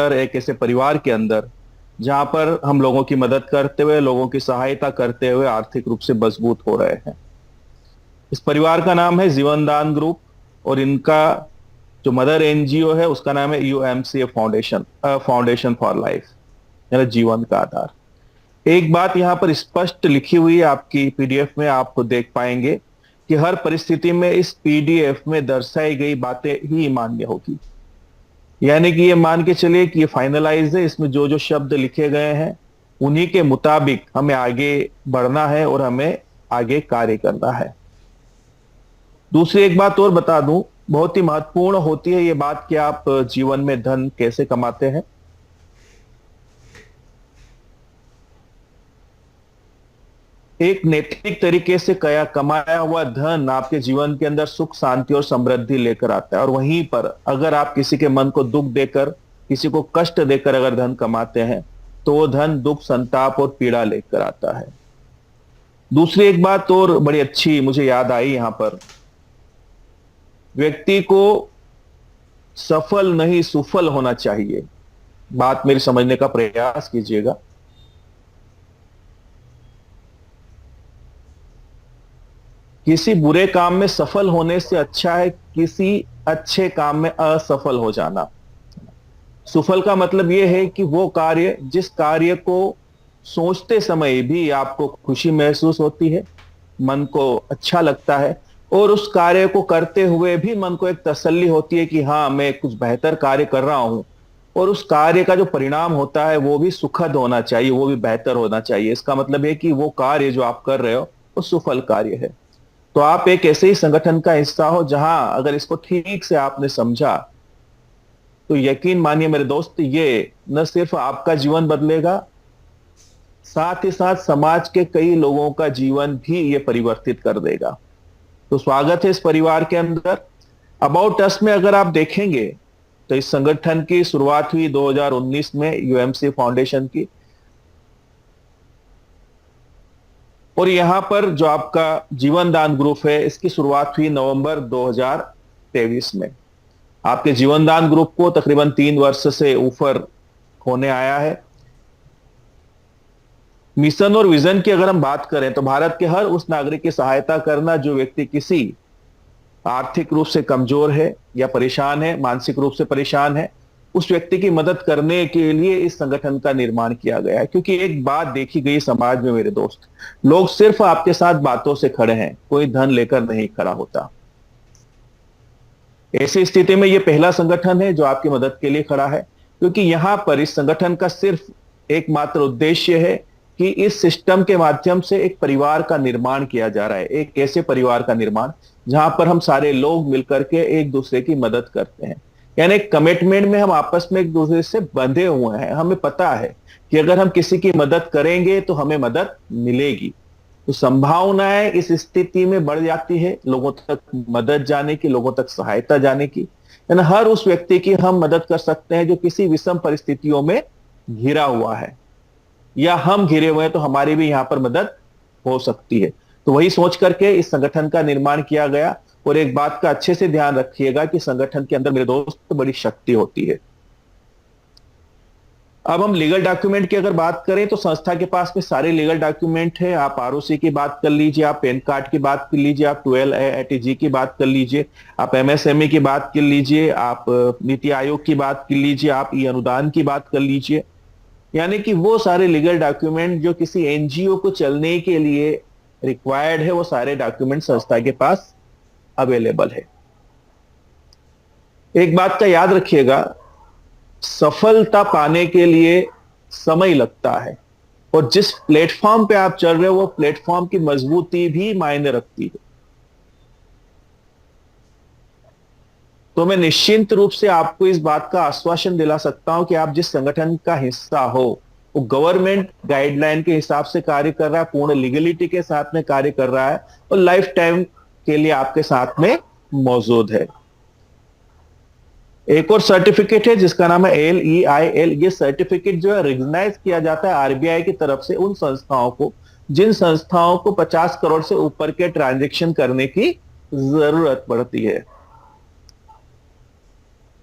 अंदर, एक ऐसे परिवार के अंदर जहां पर हम लोगों की मदद करते हुए, लोगों की सहायता करते हुए आर्थिक रूप से मजबूत हो रहे हैं। इस परिवार का नाम है जीवन दान ग्रुप, और इनका जो मदर एनजीओ है उसका नाम है यूएमसीए फाउंडेशन, फाउंडेशन फॉर लाइफ, यानी जीवन का आधार। एक बात यहां पर स्पष्ट लिखी हुई है आपकी पीडीएफ में, आप देख पाएंगे कि हर परिस्थिति में इस पीडीएफ में दर्शाई गई बातें ही मान्य होगी। यानी कि ये मान के चलिए कि ये फाइनलाइज है, इसमें जो जो शब्द लिखे गए हैं उन्हीं के मुताबिक हमें आगे बढ़ना है और हमें आगे कार्य करना है। दूसरी एक बात और बता दूं, बहुत ही महत्वपूर्ण होती है ये बात कि आप जीवन में धन कैसे कमाते हैं। एक नैतिक तरीके से कमाया हुआ धन आपके जीवन के अंदर सुख, शांति और समृद्धि लेकर आता है। और वहीं पर अगर आप किसी के मन को दुख देकर, किसी को कष्ट देकर अगर धन कमाते हैं तो वो धन दुख, संताप और पीड़ा लेकर आता है। दूसरी एक बात और बड़ी अच्छी मुझे याद आई यहां पर, व्यक्ति को सफल नहीं सुफल होना चाहिए। बात मेरी समझने का प्रयास कीजिएगा। किसी बुरे काम में सफल होने से अच्छा है किसी अच्छे काम में असफल हो जाना। सुफल का मतलब यह है कि वो कार्य, जिस कार्य को सोचते समय भी आपको खुशी महसूस होती है, मन को अच्छा लगता है, और उस कार्य को करते हुए भी मन को एक तसल्ली होती है कि हाँ, मैं कुछ बेहतर कार्य कर रहा हूं, और उस कार्य का जो परिणाम होता है वो भी सुखद होना चाहिए, वो भी बेहतर होना चाहिए। इसका मतलब है कि वो कार्य जो आप कर रहे हो वो सफल कार्य है। तो आप एक ऐसे ही संगठन का हिस्सा हो जहां अगर इसको ठीक से आपने समझा तो यकीन मानिए मेरे दोस्त, ये न सिर्फ आपका जीवन बदलेगा, साथ ही साथ समाज के कई लोगों का जीवन भी ये परिवर्तित कर देगा। तो स्वागत है इस परिवार के अंदर। अबाउट अस में अगर आप देखेंगे तो इस संगठन की शुरुआत हुई 2019 में यूएमसी फाउंडेशन की, और यहां पर जो आपका जीवन दान ग्रुप है इसकी शुरुआत हुई नवंबर 2023 में। आपके जीवन दान ग्रुप को तकरीबन 3 वर्ष से ऊपर होने आया है। मिशन और विजन की अगर हम बात करें तो भारत के हर उस नागरिक की सहायता करना जो व्यक्ति किसी आर्थिक रूप से कमजोर है या परेशान है, मानसिक रूप से परेशान है, उस व्यक्ति की मदद करने के लिए इस संगठन का निर्माण किया गया है। क्योंकि एक बात देखी गई समाज में मेरे दोस्त, लोग सिर्फ आपके साथ बातों से खड़े हैं, कोई धन लेकर नहीं खड़ा होता। ऐसी स्थिति में यह पहला संगठन है जो आपकी मदद के लिए खड़ा है, क्योंकि यहां पर इस संगठन का सिर्फ एकमात्र उद्देश्य है कि इस सिस्टम के माध्यम से एक परिवार का निर्माण किया जा रहा है, एक ऐसे परिवार का निर्माण जहां पर हम सारे लोग मिलकर के एक दूसरे की मदद करते हैं। यानी कमिटमेंट में हम आपस में एक दूसरे से बंधे हुए हैं। हमें पता है कि अगर हम किसी की मदद करेंगे तो हमें मदद मिलेगी। तो संभावनाएं इस स्थिति में बढ़ जाती है लोगों तक मदद जाने की, लोगों तक सहायता जाने की। यानी हर उस व्यक्ति की हम मदद कर सकते हैं जो किसी विषम परिस्थितियों में घिरा हुआ है, या हम घिरे हुए हैं तो हमारी भी यहां पर मदद हो सकती है। तो वही सोच करके इस संगठन का निर्माण किया गया। और एक बात का अच्छे से ध्यान रखिएगा कि संगठन के अंदर मेरे दोस्त बड़ी शक्ति होती है। अब हम लीगल डॉक्यूमेंट की अगर बात करें तो संस्था के पास में सारे लीगल डॉक्यूमेंट है। आप आरओसी की बात कर लीजिए, आप पैन कार्ड की बात कर लीजिए, आप 12AITG की बात कर लीजिए, आप एमएसएमई की बात कर लीजिए, आप नीति आयोग की बात कर लीजिए, आप ई अनुदान की बात कर लीजिए। यानी कि वो सारे लीगल डॉक्यूमेंट जो किसी एनजीओ को चलने के लिए रिक्वायर्ड है, वो सारे डॉक्यूमेंट संस्था के पास अवेलेबल है। एक बात का याद रखिएगा, सफलता पाने के लिए समय लगता है, और जिस प्लेटफॉर्म पे आप चल रहे हो वो प्लेटफॉर्म की मजबूती भी मायने रखती है। तो मैं निश्चिंत रूप से आपको इस बात का आश्वासन दिला सकता हूं कि आप जिस संगठन का हिस्सा हो वो गवर्नमेंट गाइडलाइन के हिसाब से कार्य कर रहा है, पूर्ण लीगलिटी के साथ में कार्य कर रहा है, और लाइफ टाइम के लिए आपके साथ में मौजूद है। एक और सर्टिफिकेट है जिसका नाम है LEIL। ये सर्टिफिकेट जो है रिकॉग्नाइज किया जाता है आरबीआई की तरफ से उन संस्थाओं को जिन संस्थाओं को 50 करोड़ से ऊपर के ट्रांजैक्शन करने की जरूरत पड़ती है।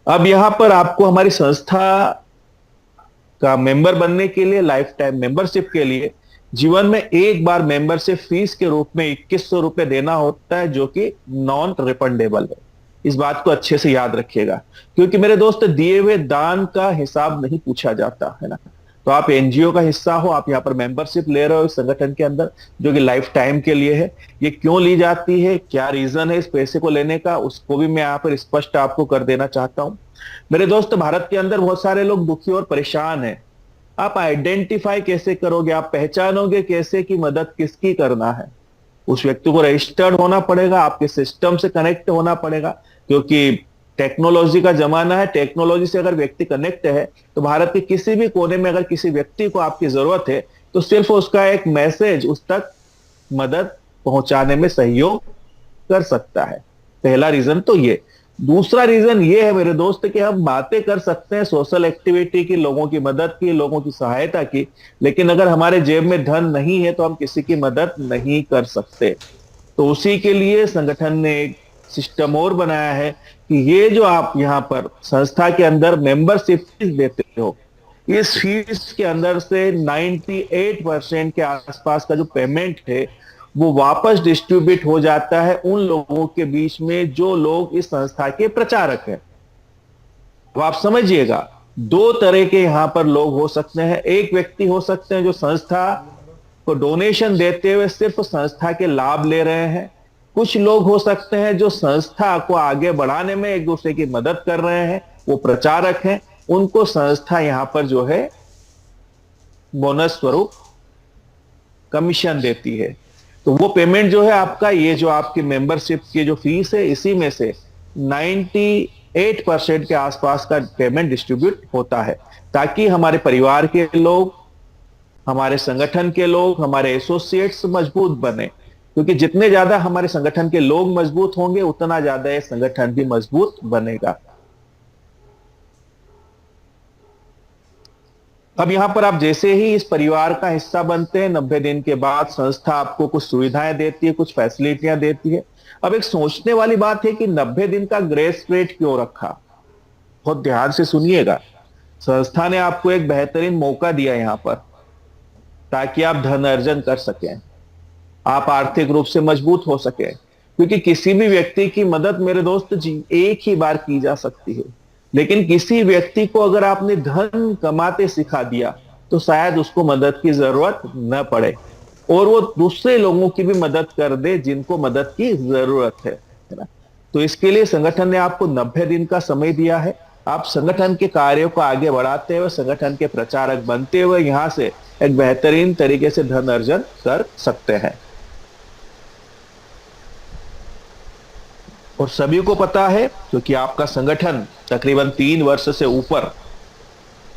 अब यहां पर आपको हमारी संस्था का मेंबर बनने के लिए, लाइफ टाइम मेंबरशिप के लिए जीवन में एक बार मेंबरशिप फीस के रूप में 2100 रुपए देना होता है, जो कि नॉन रिफंडेबल है। इस बात को अच्छे से याद रखिएगा, क्योंकि मेरे दोस्त दिए हुए दान का हिसाब नहीं पूछा जाता है ना। तो आप एनजीओ का हिस्सा हो, आप यहाँ पर मेंबरशिप ले रहे हो इस संगठन के अंदर, जो कि लाइफ टाइम के लिए है। ये क्यों ली जाती है, क्या रीजन है इस पैसे को लेने का, उसको भी मैं यहाँ पर स्पष्ट आपको कर देना चाहता हूं। मेरे दोस्त, भारत के अंदर बहुत सारे लोग दुखी और परेशान हैं। आप आइडेंटिफाई कैसे करोगे, आप पहचानोगे कैसे कि मदद किसकी करना है? उस व्यक्ति को रजिस्टर्ड होना पड़ेगा, आपके सिस्टम से कनेक्ट होना पड़ेगा, क्योंकि टेक्नोलॉजी का जमाना है। टेक्नोलॉजी से अगर व्यक्ति कनेक्ट है तो भारत के किसी भी कोने में अगर किसी व्यक्ति को आपकी जरूरत है तो सिर्फ उसका एक मैसेज उस तक मदद पहुंचाने में सहयोग कर सकता है। पहला रीजन तो ये। दूसरा रीजन ये है मेरे दोस्त कि हम बातें कर सकते हैं सोशल एक्टिविटी की, लोगों की मदद की, लोगों की सहायता की, लेकिन अगर हमारे जेब में धन नहीं है तो हम किसी की मदद नहीं कर सकते। तो उसी के लिए संगठन ने एक सिस्टम और बनाया है कि ये जो आप यहाँ पर संस्था के अंदर मेंबरशिप फीस देते हो, इस फीस के अंदर से 98% के आसपास का जो पेमेंट है वो वापस डिस्ट्रीब्यूट हो जाता है उन लोगों के बीच में जो लोग इस संस्था के प्रचारक हैं। तो आप समझिएगा, दो तरह के यहां पर लोग हो सकते हैं। एक व्यक्ति हो सकते हैं जो संस्था को डोनेशन देते हुए सिर्फ संस्था के लाभ ले रहे हैं। कुछ लोग हो सकते हैं जो संस्था को आगे बढ़ाने में एक दूसरे की मदद कर रहे हैं, वो प्रचारक हैं, उनको संस्था यहां पर जो है बोनस स्वरूप कमीशन देती है। तो वो पेमेंट जो है आपका, ये जो आपकी मेंबरशिप की जो फीस है, इसी में से 98% के आसपास का पेमेंट डिस्ट्रीब्यूट होता है, ताकि हमारे परिवार के लोग, हमारे संगठन के लोग, हमारे एसोसिएट्स मजबूत बने। क्योंकि जितने ज्यादा हमारे संगठन के लोग मजबूत होंगे उतना ज्यादा ये संगठन भी मजबूत बनेगा। अब यहां पर आप जैसे ही इस परिवार का हिस्सा बनते हैं, 90 दिन के बाद संस्था आपको कुछ सुविधाएं देती है, कुछ फैसिलिटियां देती है। अब एक सोचने वाली बात है कि 90 दिन का ग्रेस पीरियड क्यों रखा? बहुत ध्यान से सुनिएगा। संस्था ने आपको एक बेहतरीन मौका दिया यहां पर, ताकि आप धन अर्जन कर सकें, आप आर्थिक रूप से मजबूत हो सके। क्योंकि किसी भी व्यक्ति की मदद मेरे दोस्त जी एक ही बार की जा सकती है, लेकिन किसी व्यक्ति को अगर आपने धन कमाते सिखा दिया तो शायद उसको मदद की जरूरत न पड़े और वो दूसरे लोगों की भी मदद कर दे जिनको मदद की जरूरत है ना। तो इसके लिए संगठन ने आपको 90 दिन का समय दिया है। आप संगठन के कार्यों को आगे बढ़ाते हुए, संगठन के प्रचारक बनते हुए यहां से एक बेहतरीन तरीके से धन अर्जन कर सकते हैं। और सभी को पता है, क्योंकि आपका संगठन तकरीबन 3 वर्ष से ऊपर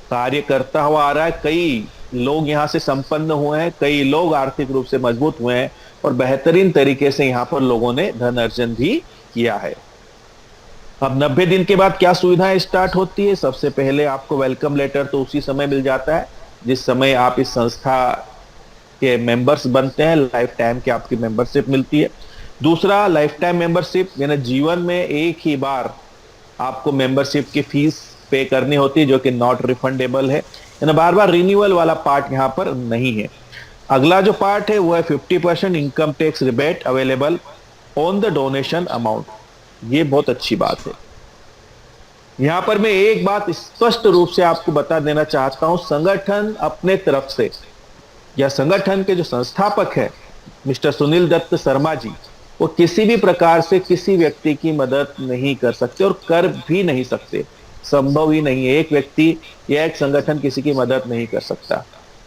कार्य करता हुआ आ रहा है। कई लोग यहां से संपन्न हुए हैं, कई लोग आर्थिक रूप से मजबूत हुए हैं और बेहतरीन तरीके से यहां पर लोगों ने धन अर्जन भी किया है। अब 90 दिन के बाद क्या सुविधाएं स्टार्ट होती है? सबसे पहले आपको वेलकम लेटर तो उसी समय मिल जाता है जिस समय आप इस संस्था के मेंबर्स बनते हैं, लाइफ टाइम की आपकी मेंबरशिप मिलती है। दूसरा, लाइफ टाइम मेंबरशिप, यानी जीवन में एक ही बार आपको मेंबरशिप की फीस पे करनी होती है, जो कि नॉट रिफंडेबल है, यानी बार बार रिन्यूअल वाला पार्ट यहां पर नहीं है। अगला जो पार्ट है वो है 50% income tax rebate available on the donation amount. ये बहुत अच्छी बात है। यहां पर मैं एक बात स्पष्ट रूप से आपको बता देना चाहता हूं, संगठन अपने तरफ से, या संगठन के जो संस्थापक है मिस्टर सुनील दत्त शर्मा जी, वो किसी भी प्रकार से किसी व्यक्ति की मदद नहीं कर सकते और कर भी नहीं सकते। संभव ही नहीं है, एक व्यक्ति या एक संगठन किसी की मदद नहीं कर सकता।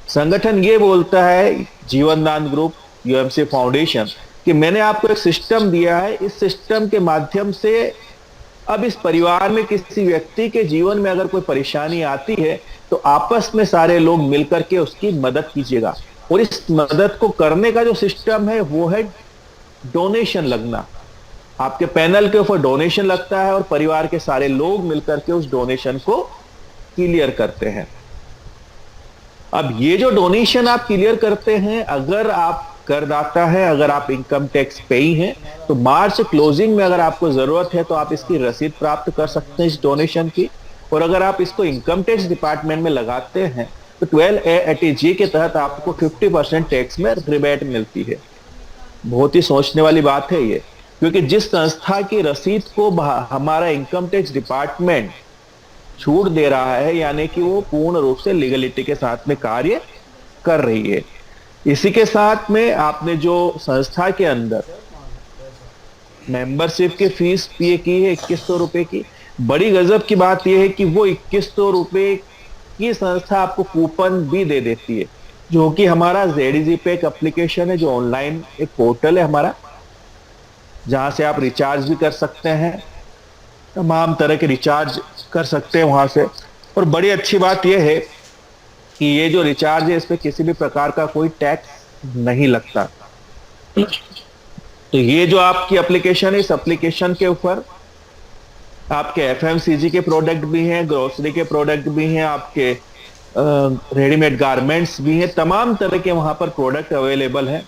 संगठन ये बोलता है, जीवन दान ग्रुप, यूएमसी फाउंडेशन, कि मैंने आपको एक सिस्टम दिया है, इस सिस्टम के माध्यम से अब इस परिवार में किसी व्यक्ति के जीवन में अगर कोई परेशानी आती है तो आपस में सारे लोग मिलकर के उसकी मदद कीजिएगा। और इस मदद को करने का जो सिस्टम है वो है डोनेशन लगना। आपके पैनल के ऊपर डोनेशन लगता है और परिवार के सारे लोग मिलकर के उस डोनेशन को क्लियर करते हैं। अब ये जो डोनेशन आप क्लियर करते हैं, अगर आप करदाता है, अगर आप इनकम टैक्स पेई हैं, तो मार्च क्लोजिंग में अगर आपको जरूरत है तो आप इसकी रसीद प्राप्त कर सकते हैं इस डोनेशन की। और अगर आप इसको इनकम टैक्स डिपार्टमेंट में लगाते हैं तो 12A80G के तहत आपको 50% टैक्स में रिबेट मिलती है। बहुत ही सोचने वाली बात है ये, क्योंकि जिस संस्था की रसीद को हमारा इनकम टैक्स डिपार्टमेंट छूट दे रहा है, यानी कि वो पूर्ण रूप से लीगलिटी के साथ में कार्य कर रही है। इसी के साथ में आपने जो संस्था के अंदर मेंबरशिप की फीस पे की है 2100 रुपए की, बड़ी गजब की बात यह है कि वो 2100 रुपए की संस्था आपको कूपन भी दे देती है, जो कि हमारा जेडीजी पे एक एप्लीकेशन है, जो ऑनलाइन एक पोर्टल है हमारा, जहां से आप रिचार्ज भी कर सकते हैं, तमाम तरह के रिचार्ज कर सकते हैं वहां से। और बड़ी अच्छी बात यह है कि ये जो रिचार्ज है इस पे किसी भी प्रकार का कोई टैक्स नहीं लगता। तो ये जो आपकी एप्लीकेशन है, इस एप्लीकेशन के ऊपर आपके एफएमसीजी के प्रोडक्ट भी हैं, ग्रोसरी के प्रोडक्ट भी हैं, आपके रेडीमेड गारमेंट्स भी हैं, तमाम तरह के वहां पर प्रोडक्ट अवेलेबल हैं।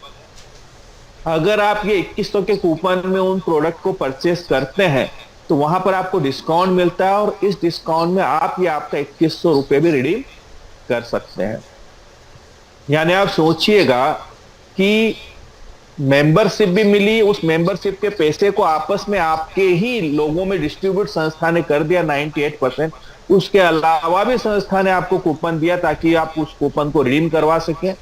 अगर आप ये 2100 के कूपन में उन प्रोडक्ट को परचेस करते हैं तो वहां पर आपको डिस्काउंट मिलता है, और इस डिस्काउंट में आप ये आपका 2100 रुपए भी रिडीम कर सकते हैं। यानी आप सोचिएगा कि मेंबरशिप भी मिली, उस मेंबरशिप के पैसे को आपस में आपके ही लोगों में डिस्ट्रीब्यूट संस्था ने कर दिया 98%। उसके अलावा भी संस्था ने आपको कूपन दिया ताकि आप उस कूपन को रिडीम करवा सकें।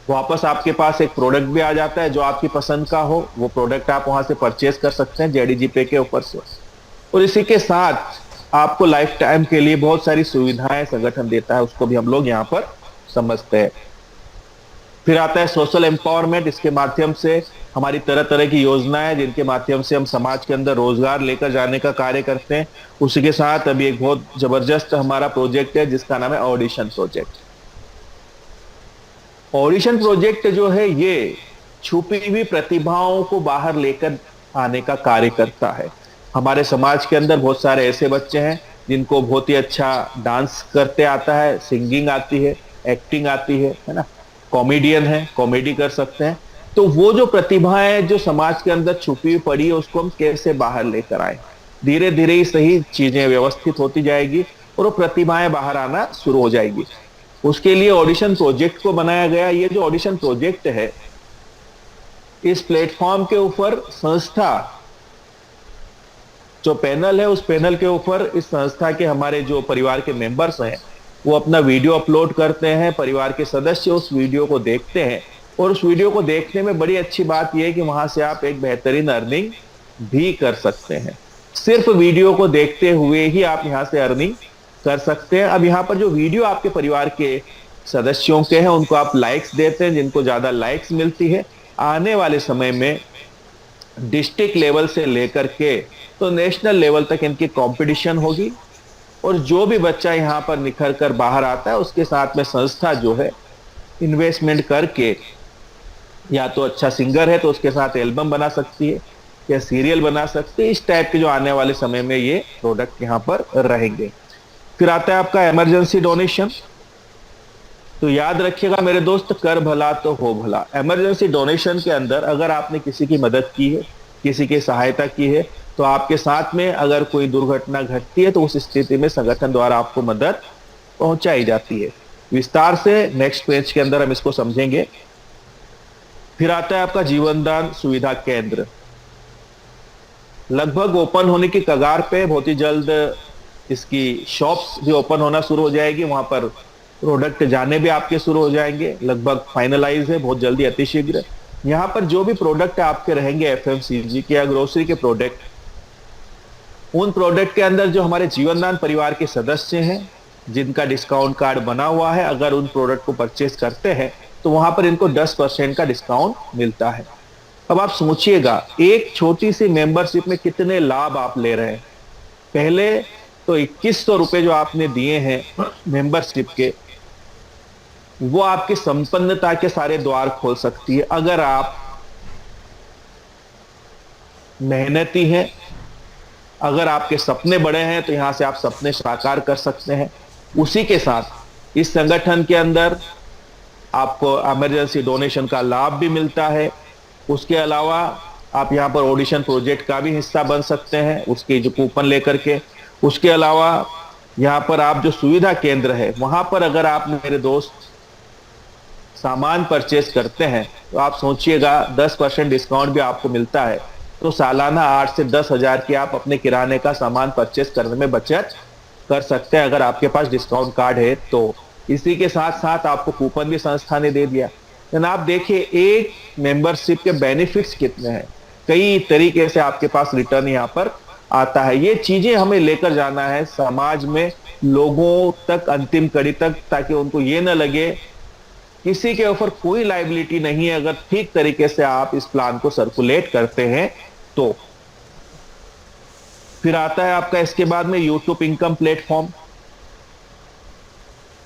वापस आपके पास एक प्रोडक्ट भी आ जाता है जो आपकी पसंद का हो, वो प्रोडक्ट आप वहां से परचेज कर सकते हैं जेडीजी पे के ऊपर से। और इसी के साथ आपको लाइफ टाइम के लिए बहुत सारी सुविधाएं संगठन देता है, उसको भी हम लोग यहाँ पर समझते हैं। फिर आता है सोशल एम्पावरमेंट। इसके माध्यम से हमारी तरह तरह की योजनाएं, जिनके माध्यम से हम समाज के अंदर रोजगार लेकर जाने का कार्य करते हैं। उसी के साथ अभी एक बहुत जबरदस्त हमारा प्रोजेक्ट है जिसका नाम है ऑडिशन प्रोजेक्ट। ऑडिशन प्रोजेक्ट जो है ये छुपी हुई प्रतिभाओं को बाहर लेकर आने का कार्य करता है। हमारे समाज के अंदर बहुत सारे ऐसे बच्चे हैं जिनको बहुत ही अच्छा डांस करते आता है, सिंगिंग आती है, एक्टिंग आती है ना, कॉमेडियन है, कॉमेडी कर सकते हैं। तो वो जो प्रतिभाएं जो समाज के अंदर छुपी हुई पड़ी है उसको हम कैसे बाहर लेकर आए। धीरे धीरे ही सही चीजें व्यवस्थित होती जाएगी और वो प्रतिभाएं बाहर आना शुरू हो जाएगी। उसके लिए ऑडिशन प्रोजेक्ट को बनाया गया। ये जो ऑडिशन प्रोजेक्ट है, इस प्लेटफॉर्म के ऊपर संस्था जो पैनल है, उस पैनल के ऊपर इस संस्था के हमारे जो परिवार के मेंबर्स हैं वो अपना वीडियो अपलोड करते हैं। परिवार के सदस्य उस वीडियो को देखते हैं, और उस वीडियो को देखने में बड़ी अच्छी बात यह है कि वहां से आप एक बेहतरीन अर्निंग भी कर सकते हैं। सिर्फ वीडियो को देखते हुए ही आप यहां से अर्निंग कर सकते हैं। अब यहाँ पर जो वीडियो आपके परिवार के सदस्यों के हैं उनको आप लाइक्स देते हैं। जिनको ज्यादा लाइक्स मिलती है, आने वाले समय में डिस्ट्रिक्ट लेवल से लेकर के तो नेशनल लेवल तक इनकी कंपटीशन होगी। और जो भी बच्चा यहाँ पर निखर कर बाहर आता है उसके साथ में संस्था जो है इन्वेस्टमेंट करके, या तो अच्छा सिंगर है तो उसके साथ एल्बम बना सकती है या सीरियल बना सकती है। इस टाइप के जो आने वाले समय में ये प्रोडक्ट यहाँ पर रहेंगे। फिर आता है आपका इमरजेंसी डोनेशन। तो याद रखिएगा मेरे दोस्त, कर भला तो हो भला। इमरजेंसी डोनेशन के अंदर अगर आपने किसी की मदद की है, किसी की सहायता की है, तो आपके साथ में अगर कोई दुर्घटना घटती है तो उस स्थिति में संगठन द्वारा आपको मदद पहुंचाई जाती है। विस्तार से नेक्स्ट पेज के अंदर हम इसको समझेंगे। फिर आता है आपका जीवन दान सुविधा केंद्र, लगभग ओपन होने की कगार पे। बहुत ही जल्द इसकी शॉप्स भी ओपन होना शुरू हो जाएगी, वहां पर प्रोडक्ट जाने भी आपके शुरू हो जाएंगे। लगभग फाइनलाइज है, बहुत जल्दी, अतिशीघ्र। यहाँ पर जो भी प्रोडक्ट आपके रहेंगे एफएमसीजी के या ग्रोसरी के प्रोडक्ट, उन प्रोडक्ट के अंदर जो हमारे जीवनदान परिवार के सदस्य हैं जिनका डिस्काउंट कार्ड बना हुआ है, अगर उन प्रोडक्ट को परचेस करते हैं तो वहां पर इनको 10% का डिस्काउंट मिलता है। अब आप सोचिएगा एक छोटी सी मेंबरशिप में कितने लाभ आप ले रहे हैं। पहले तो 2100 रुपए जो आपने दिए हैं मेंबरशिप के, वो आपकी संपन्नता के सारे द्वार खोल सकती है। अगर आप मेहनती हैं, अगर आपके सपने बड़े हैं तो यहां से आप सपने साकार कर सकते हैं। उसी के साथ इस संगठन के अंदर आपको इमरजेंसी डोनेशन का लाभ भी मिलता है। उसके अलावा आप यहां पर ऑडिशन प्रोजेक्ट का भी हिस्सा बन सकते हैं, उसके जो कूपन लेकर के। उसके अलावा यहाँ पर आप जो सुविधा केंद्र है वहां पर अगर आप मेरे दोस्त सामान परचेस करते हैं तो आप सोचिएगा 10% डिस्काउंट भी आपको मिलता है। तो सालाना 8 से 10 हजार की आप अपने किराने का सामान परचेस करने में बचत कर सकते हैं अगर आपके पास डिस्काउंट कार्ड है तो। इसी के साथ साथ आपको कूपन भी संस्था ने दे दिया। लेकिन आप देखिए एक मेंबरशिप के बेनिफिट्स कितने हैं, कई तरीके से आपके पास रिटर्न यहाँ पर आता है। ये चीजें हमें लेकर जाना है समाज में, लोगों तक, अंतिम कड़ी तक, ताकि उनको ये ना लगे किसी के ऊपर कोई लाइबिलिटी नहीं है अगर ठीक तरीके से आप इस प्लान को सर्कुलेट करते हैं तो। फिर आता है आपका इसके बाद में यूट्यूब इनकम प्लेटफॉर्म।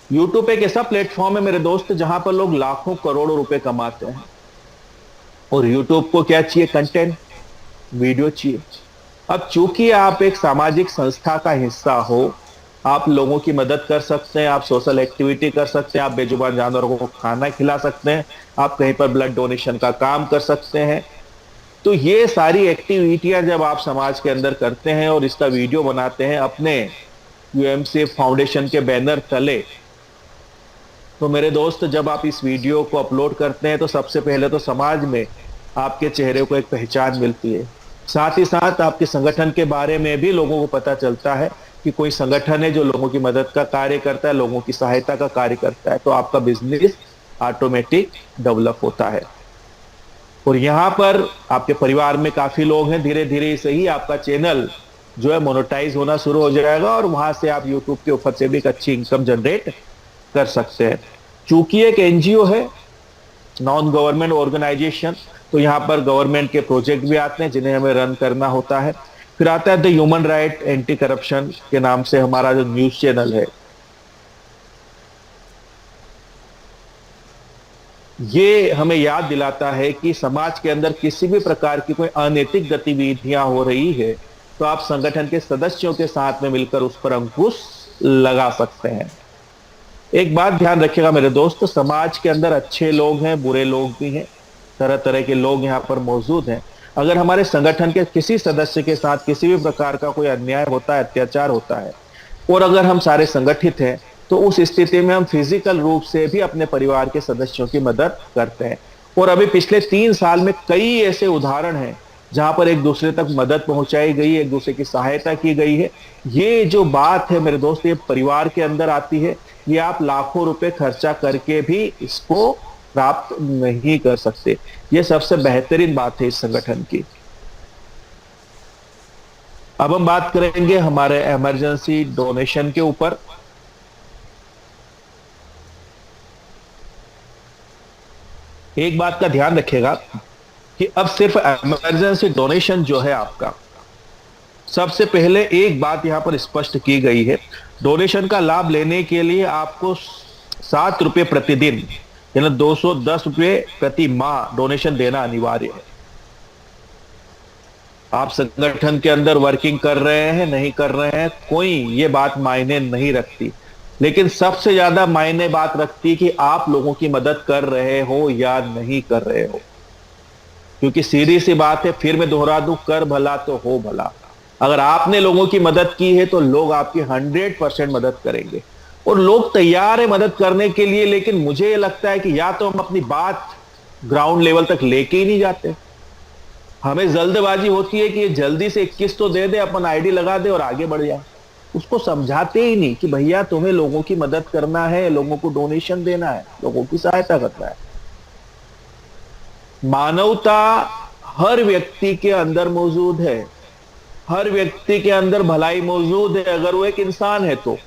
यूट्यूब एक ऐसा प्लेटफॉर्म है मेरे दोस्त जहां पर लोग लाखों करोड़ों रुपए कमाते हैं। और यूट्यूब को क्या चाहिए? कंटेंट, वीडियो चाहिए। अब चूंकि आप एक सामाजिक संस्था का हिस्सा हो, आप लोगों की मदद कर सकते हैं, आप सोशल एक्टिविटी कर सकते हैं, आप बेजुबान जानवरों को खाना खिला सकते हैं, आप कहीं पर ब्लड डोनेशन का काम कर सकते हैं। तो ये सारी एक्टिविटियां जब आप समाज के अंदर करते हैं और इसका वीडियो बनाते हैं अपने यूएमसी फाउंडेशन के बैनर तले, तो मेरे दोस्त जब आप इस वीडियो को अपलोड करते हैं तो सबसे पहले तो समाज में आपके चेहरे को एक पहचान मिलती है। साथ ही साथ आपके संगठन के बारे में भी लोगों को पता चलता है कि कोई संगठन है जो लोगों की मदद का कार्य करता है, लोगों की सहायता का कार्य करता है, तो आपका बिजनेस ऑटोमेटिक डेवलप होता है। और यहां पर आपके परिवार में काफी लोग हैं, धीरे धीरे से ही आपका चैनल जो है मोनेटाइज होना शुरू हो जाएगा और वहां से आप यूट्यूब के ऊपर से भी एक अच्छी इनकम जनरेट कर सकते हैं। चूंकि एक एनजीओ है, नॉन गवर्नमेंट ऑर्गेनाइजेशन, तो यहाँ पर गवर्नमेंट के प्रोजेक्ट भी आते हैं जिन्हें हमें रन करना होता है। फिर आता है the human right anti corruption के नाम से हमारा जो न्यूज चैनल है, ये हमें याद दिलाता है कि समाज के अंदर किसी भी प्रकार की कोई अनैतिक गतिविधियां हो रही है तो आप संगठन के सदस्यों के साथ में मिलकर उस पर अंकुश लगा सकते हैं। एक बात ध्यान रखिएगा मेरे दोस्त, समाज के अंदर अच्छे लोग हैं, बुरे लोग भी हैं, तरह तरह के लोग यहाँ पर मौजूद हैं। अगर हमारे संगठन के किसी सदस्य के साथ किसी भी प्रकार का कोई अन्याय होता है, अत्याचार होता है, और अगर हम सारे संगठित हैं तो उस स्थिति में हम फिजिकल रूप से भी अपने परिवार के सदस्यों की मदद करते हैं। और अभी पिछले 3 साल में कई ऐसे उदाहरण हैं जहां पर एक दूसरे तक मदद पहुंचाई गई है, एक दूसरे की सहायता की गई है। ये जो बात है मेरे दोस्त, ये परिवार के अंदर आती है, ये आप लाखों रुपए खर्चा करके भी इसको प्राप्त नहीं कर सकते। ये सबसे बेहतरीन बात है इस संगठन की। अब हम बात करेंगे हमारे इमरजेंसी डोनेशन के ऊपर। एक बात का ध्यान रखिएगा कि अब सिर्फ इमरजेंसी डोनेशन जो है आपका, सबसे पहले एक बात यहां पर स्पष्ट की गई है, डोनेशन का लाभ लेने के लिए आपको 7 रुपए प्रतिदिन यानी 210 रुपए प्रति माह डोनेशन देना अनिवार्य है। आप संगठन के अंदर वर्किंग कर रहे हैं, नहीं कर रहे हैं, कोई ये बात मायने नहीं रखती। लेकिन सबसे ज्यादा मायने बात रखती कि आप लोगों की मदद कर रहे हो या नहीं कर रहे हो। क्योंकि सीधी सी बात है, फिर मैं दोहरा दूं, कर भला तो हो भला। अगर आपने लोगों की मदद की है तो लोग आपकी 100% मदद करेंगे और लोग तैयार है मदद करने के लिए। लेकिन मुझे लगता है कि या तो हम अपनी बात ग्राउंड लेवल तक लेके ही नहीं जाते, हमें जल्दबाजी होती है कि ये जल्दी से 21 तो दे दे, अपन आईडी लगा दे और आगे बढ़ जाए। उसको समझाते ही नहीं कि भैया तुम्हें लोगों की मदद करना है, लोगों को डोनेशन देना है, लोगों की सहायता करना है। मानवता हर व्यक्ति के अंदर मौजूद है, हर व्यक्ति के अंदर भलाई मौजूद है अगर वो एक इंसान है तो।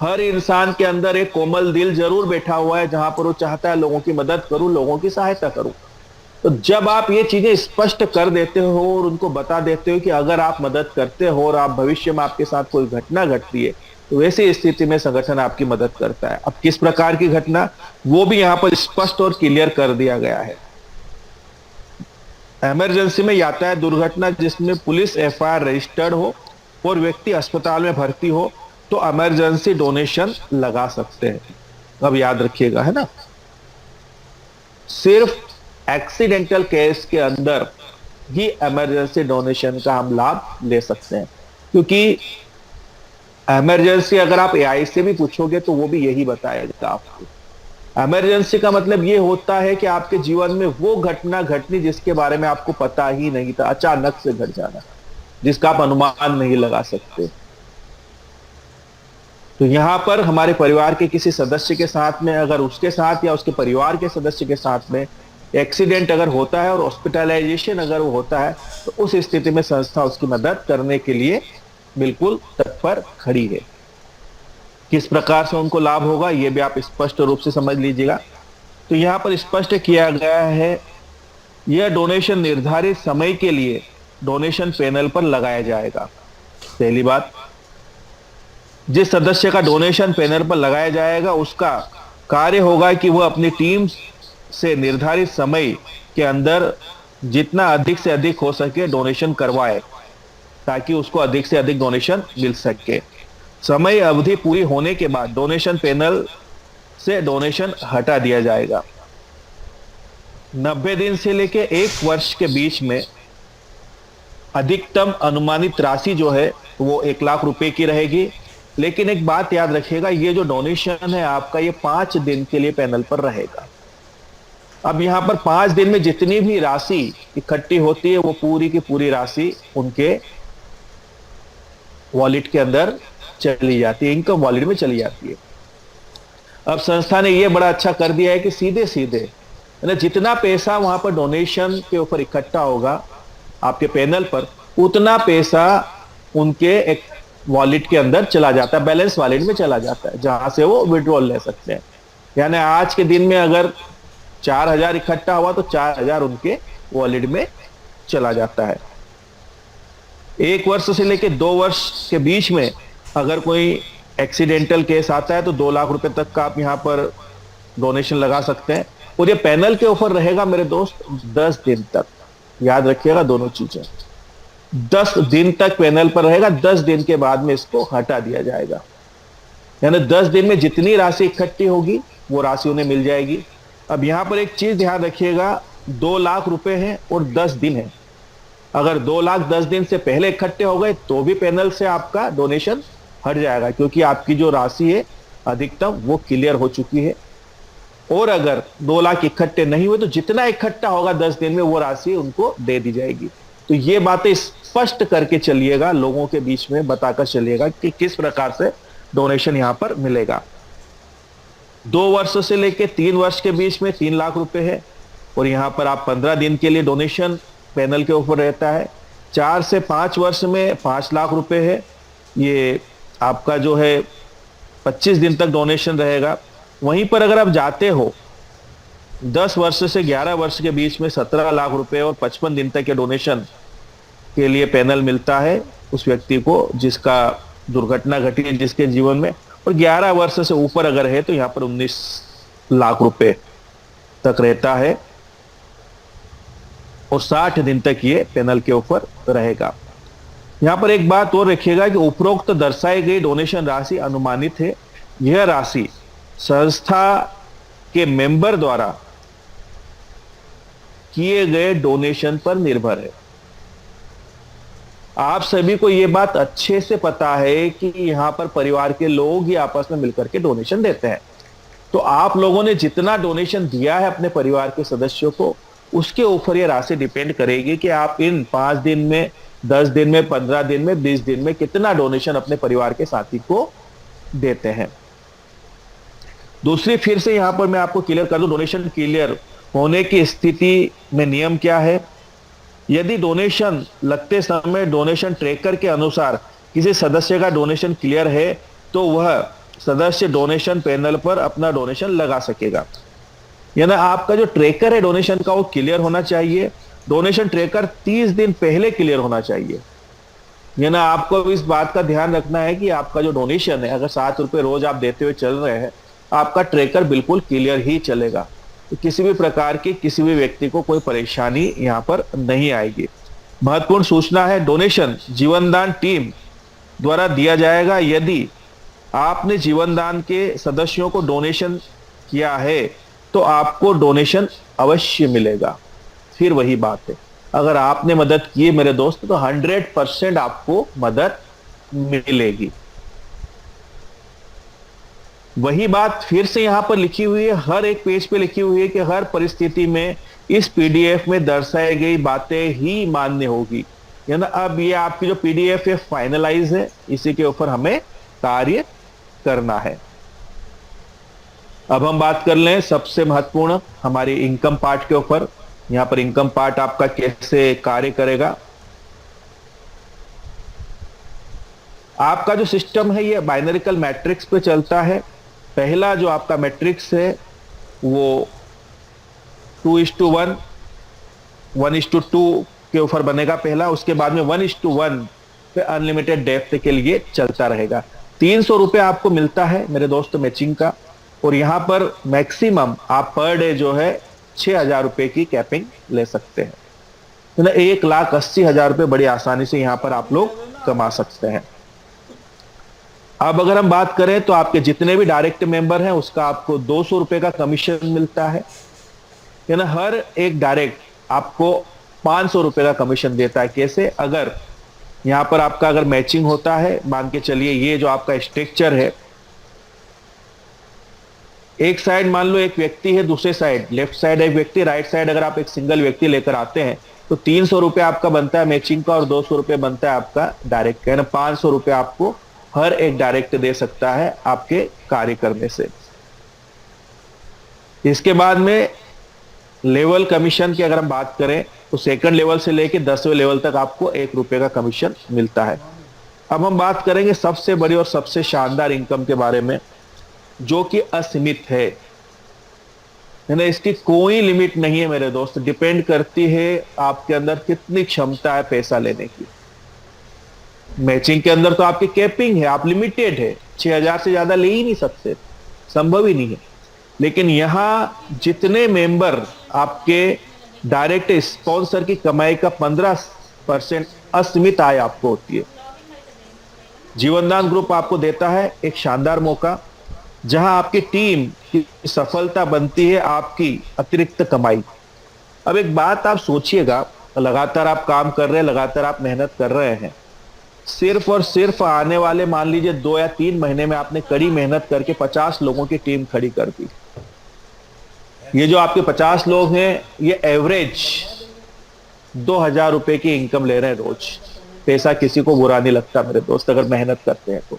हर इंसान के अंदर एक कोमल दिल जरूर बैठा हुआ है जहां पर वो चाहता है लोगों की मदद करूं, लोगों की सहायता करूं। तो जब आप ये चीजें स्पष्ट कर देते हो और उनको बता देते हो कि अगर आप मदद करते हो और आप भविष्य में आपके साथ कोई घटना घटती है तो वैसी स्थिति में संगठन आपकी मदद करता है। अब किस प्रकार की घटना, वो भी यहां पर स्पष्ट और क्लियर कर दिया गया है। इमरजेंसी में यातायात दुर्घटना जिसमें पुलिस एफआईआर रजिस्टर्ड हो और व्यक्ति अस्पताल में भर्ती हो तो इमरजेंसी डोनेशन लगा सकते हैं। अब याद रखिएगा, है ना, सिर्फ एक्सीडेंटल केस के अंदर ही इमरजेंसी डोनेशन का हम लाभ ले सकते हैं। क्योंकि इमरजेंसी अगर आप एआई से भी पूछोगे तो वो भी यही बताएगा आपको। इमरजेंसी का मतलब ये होता है कि आपके जीवन में वो घटना घटनी जिसके बारे में आपको पता ही नहीं था, अचानक से घट जाना, जिसका आप अनुमान नहीं लगा सकते। तो यहां पर हमारे परिवार के किसी सदस्य के साथ में, अगर उसके साथ या उसके परिवार के सदस्य के साथ में एक्सीडेंट अगर होता है और हॉस्पिटलाइजेशन अगर वो होता है, तो उस स्थिति में संस्था उसकी मदद करने के लिए बिल्कुल तत्पर खड़ी है। किस प्रकार से उनको लाभ होगा ये भी आप स्पष्ट रूप से समझ लीजिएगा। तो यहां पर स्पष्ट किया गया है, यह डोनेशन निर्धारित समय के लिए डोनेशन पैनल पर लगाया जाएगा। पहली बात, जिस सदस्य का डोनेशन पैनल पर लगाया जाएगा उसका कार्य होगा कि वह अपनी टीम से निर्धारित समय के अंदर जितना अधिक से अधिक हो सके डोनेशन करवाए, ताकि उसको अधिक से अधिक डोनेशन मिल सके। समय अवधि पूरी होने के बाद डोनेशन पैनल से डोनेशन हटा दिया जाएगा। 90 दिन से लेकर 1 वर्ष के बीच में अधिकतम अनुमानित राशि जो है वो 1 लाख रुपए की रहेगी। लेकिन एक बात याद रखिएगा, ये जो डोनेशन है आपका, ये 5 दिन के लिए पैनल पर रहेगा। अब यहां पर 5 दिन में जितनी भी राशि इकट्ठी होती है वो पूरी की पूरी राशि उनके वॉलेट के अंदर चली जाती है, इनकम वॉलेट में चली जाती है। अब संस्था ने ये बड़ा अच्छा कर दिया है कि सीधे सीधे जितना पैसा वहां पर डोनेशन के ऊपर इकट्ठा होगा आपके पैनल पर, उतना पैसा उनके एक वॉलेट के अंदर चला जाता है, बैलेंस वॉलेट में चला जाता है, जहां से वो विड्रॉल ले सकते हैं। यानी आज के दिन में अगर 4,000 इकट्ठा हुआ तो 4,000 उनके वॉलेट में चला जाता है। 1 वर्ष से लेकर 2 वर्ष के बीच में अगर कोई एक्सीडेंटल केस आता है तो 2 लाख रुपए तक का आप यहां पर डोनेशन लगा सकते हैं। और ये पैनल के ऊपर रहेगा मेरे दोस्त 10 दिन तक। याद रखिएगा दोनों चीजें, 10 दिन तक पैनल पर रहेगा, 10 दिन के बाद में इसको हटा दिया जाएगा। यानी 10 दिन में जितनी राशि इकट्ठी होगी वो राशि उन्हें मिल जाएगी। अब यहां पर एक चीज ध्यान रखिएगा, 2 लाख रुपए हैं और 10 दिन है। अगर 2 लाख 10 दिन से पहले इकट्ठे हो गए तो भी पैनल से आपका डोनेशन हट जाएगा, क्योंकि आपकी जो राशि है अधिकतम वो क्लियर हो चुकी है। और अगर 2 लाख इकट्ठे नहीं हुए तो जितना इकट्ठा होगा 10 दिन में वो राशि उनको दे दी जाएगी। तो ये बातें स्पष्ट करके चलिएगा, लोगों के बीच में बताकर चलिएगा कि किस प्रकार से डोनेशन यहां पर मिलेगा। 2 वर्ष से लेकर 3 वर्ष के बीच में 3 लाख रुपए है और यहां पर आप 15 दिन के लिए डोनेशन पैनल के ऊपर रहता है। 4 से 5 वर्ष में 5 लाख रुपए है, ये आपका जो है 25 दिन तक डोनेशन रहेगा। वहीं पर अगर आप जाते हो 10 वर्ष से 11 वर्ष के बीच में 17 लाख रुपए और 55 दिन तक के डोनेशन के लिए पैनल मिलता है उस व्यक्ति को जिसका दुर्घटना घटी है जिसके जीवन में। और 11 वर्ष से ऊपर अगर है तो यहाँ पर 19 लाख रुपए तक रहता है और 60 दिन तक ये पैनल के ऊपर रहेगा। यहां पर एक बात और रखिएगा कि उपरोक्त दर्शाई गई डोनेशन राशि अनुमानित है। यह राशि संस्था के मेंबर द्वारा किए गए डोनेशन पर निर्भर है। आप सभी को यह बात अच्छे से पता है कि यहां पर परिवार के लोग ही आपस में मिलकर के डोनेशन देते हैं। तो आप लोगों ने जितना डोनेशन दिया है अपने परिवार के सदस्यों को, उसके ऊपर यह राशि डिपेंड करेगी कि आप इन 5 दिन में, 10 दिन में, 15 दिन में, 20 दिन में कितना डोनेशन अपने परिवार के साथी को देते हैं। दूसरी फिर से यहां पर मैं आपको क्लियर कर दूं, डोनेशन क्लियर होने की स्थिति में नियम क्या है। यदि डोनेशन लगते समय डोनेशन ट्रैकर के अनुसार किसी सदस्य का डोनेशन क्लियर है तो वह सदस्य डोनेशन पैनल पर अपना डोनेशन लगा सकेगा। यानी आपका जो ट्रैकर है डोनेशन का वो क्लियर होना चाहिए। डोनेशन ट्रैकर 30 दिन पहले क्लियर होना चाहिए। यानी आपको इस बात का ध्यान रखना है कि आपका जो डोनेशन है, अगर 7 रुपए रोज आप देते हुए चल रहे हैं, आपका ट्रैकर बिल्कुल क्लियर ही चलेगा। तो किसी भी प्रकार की किसी भी व्यक्ति को कोई परेशानी यहां पर नहीं आएगी। महत्वपूर्ण सूचना है, डोनेशन जीवनदान टीम द्वारा दिया जाएगा। यदि आपने जीवनदान के सदस्यों को डोनेशन किया है तो आपको डोनेशन अवश्य मिलेगा। फिर वही बात है, अगर आपने मदद की है मेरे दोस्त तो 100% आपको मदद मिलेगी। वही बात फिर से यहां पर लिखी हुई है, हर एक पेज पे लिखी हुई है कि हर परिस्थिति में इस पीडीएफ में दर्शाई गई बातें ही मान्य होगी। है ना, अब ये आपकी जो पीडीएफ है फाइनलाइज है, इसी के ऊपर हमें कार्य करना है। अब हम बात कर लें सबसे महत्वपूर्ण हमारी इनकम पार्ट के ऊपर। यहां पर इनकम पार्ट आपका कैसे कार्य करेगा। आपका जो सिस्टम है ये बाइनरिकल मैट्रिक्स पे चलता है। पहला जो आपका मैट्रिक्स है वो 2:1, 1:2 के ऊपर बनेगा पहला, उसके बाद में 1:1 पे अनलिमिटेड डेप्थ के लिए चलता रहेगा। 300 रुपए आपको मिलता है मेरे दोस्त मैचिंग का, और यहां पर मैक्सिमम आप पर डे जो है 6,000 रुपए की कैपिंग ले सकते हैं। तो 1,80,000 रुपए बड़ी आसानी से यहां पर आप लोग कमा सकते हैं। अब अगर हम बात करें तो आपके जितने भी डायरेक्ट मेंबर हैं उसका आपको 200 रुपए का कमीशन मिलता है ना। हर एक डायरेक्ट आपको 500 रुपए का कमीशन देता है। कैसे, अगर यहां पर आपका अगर मैचिंग होता है, मान के चलिए ये जो आपका स्ट्रक्चर है, एक साइड मान लो एक व्यक्ति है, दूसरे साइड लेफ्ट साइड एक व्यक्ति, राइट साइड अगर आप एक सिंगल व्यक्ति लेकर आते हैं तो 300 रुपए आपका बनता है मैचिंग का और 200 रुपए बनता है आपका डायरेक्ट का। 500 रुपए आपको हर एक डायरेक्ट दे सकता है आपके कार्य करने से। इसके बाद में लेवल कमीशन की अगर हम बात करें तो सेकंड लेवल से लेकर 10वें लेवल तक आपको 1 रुपए का कमीशन मिलता है। अब हम बात करेंगे सबसे बड़ी और सबसे शानदार इनकम के बारे में, जो कि असीमित है ना। इसकी कोई लिमिट नहीं है मेरे दोस्त, डिपेंड करती है आपके अंदर कितनी क्षमता है पैसा लेने की। मैचिंग के अंदर तो आपकी कैपिंग है, आप लिमिटेड है, 6,000 से ज्यादा ले ही नहीं सकते, संभव ही नहीं है। लेकिन यहां जितने मेंबर आपके डायरेक्ट स्पॉन्सर की कमाई का 15% असीमित आय आपको होती है। जीवनदान ग्रुप आपको देता है एक शानदार मौका, जहां आपकी टीम की सफलता बनती है आपकी अतिरिक्त कमाई। अब एक बात आप सोचिएगा, लगातार आप काम कर रहे हैं, लगातार आप मेहनत कर रहे हैं, सिर्फ और सिर्फ आने वाले मान लीजिए 2 या 3 महीने में आपने कड़ी मेहनत करके 50 लोगों की टीम खड़ी कर दी। ये जो आपके 50 लोग हैं ये एवरेज 2,000 रुपए की इनकम ले रहे हैं रोज। पैसा किसी को बुरा नहीं लगता मेरे दोस्त अगर मेहनत करते हैं तो।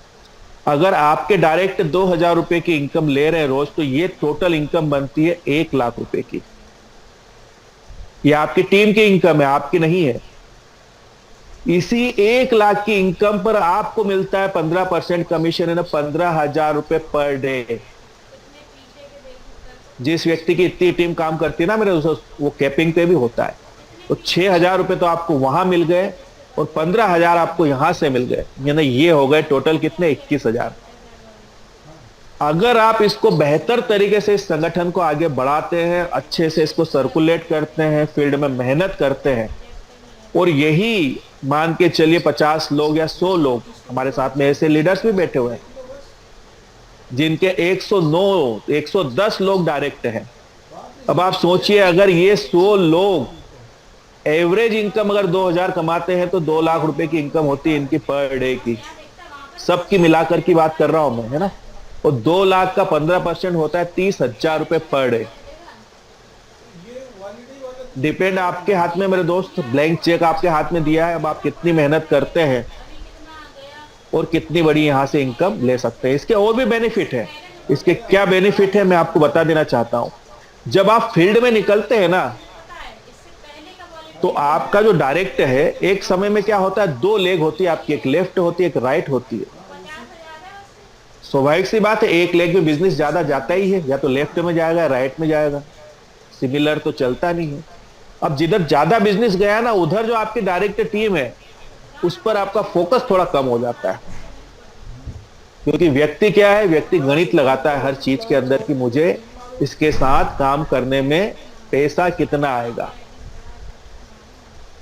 अगर आपके डायरेक्ट 2,000 रुपए की इनकम ले रहे हैं रोज, तो ये टोटल इनकम बनती है 1 लाख रुपए की। ये आपकी टीम की इनकम है, आपकी नहीं है। इसी 1 लाख की इनकम पर आपको मिलता है 15% कमीशन, है ना, 15,000 रुपए पर डे। जिस व्यक्ति की इतनी टीम काम करती है ना मेरे, वो कैपिंग पे भी होता है। तो 6,000 रुपए तो आपको वहां मिल गए और 15,000 आपको यहां से मिल गए, यानी ये हो गए टोटल कितने, 21,000। अगर आप इसको बेहतर तरीके से इस संगठन को आगे बढ़ाते हैं, अच्छे से इसको सर्कुलेट करते हैं, फील्ड में मेहनत करते हैं, और यही मान के चलिए 50 लोग या 100 लोग, हमारे साथ में ऐसे लीडर्स भी बैठे हुए हैं जिनके 109 110 लोग डायरेक्ट हैं। अब आप सोचिए अगर ये 100 लोग एवरेज इनकम अगर 2,000 कमाते हैं तो 2 लाख रुपए की इनकम होती है इनकी पर डे की। सबकी मिलाकर की बात कर रहा हूं मैं, है ना। और 2 लाख का 15% होता है 30,000 रुपए पर डे। डिपेंड आपके हाथ में मेरे दोस्त, ब्लैंक चेक आपके हाथ में दिया है। अब आप कितनी मेहनत करते हैं और कितनी बड़ी यहां से इनकम ले सकते हैं। इसके और भी बेनिफिट है। इसके क्या बेनिफिट है मैं आपको बता देना चाहता हूं। जब आप फील्ड में निकलते हैं ना, तो आपका जो डायरेक्ट है, एक समय में क्या होता है, 2 लेग होती है आपकी, एक लेफ्ट होती है, एक राइट होती है। स्वाभाविक सी बात है, एक लेग में बिजनेस ज्यादा जाता ही है, या तो लेफ्ट में जाएगा राइट में जाएगा, सिमिलर तो चलता नहीं है। अब जिधर ज्यादा बिजनेस गया ना, उधर जो आपकी डायरेक्ट टीम है उस पर आपका फोकस थोड़ा कम हो जाता है। क्योंकि व्यक्ति क्या है, व्यक्ति गणित लगाता है हर चीज के अंदर कि मुझे इसके साथ काम करने में पैसा कितना आएगा।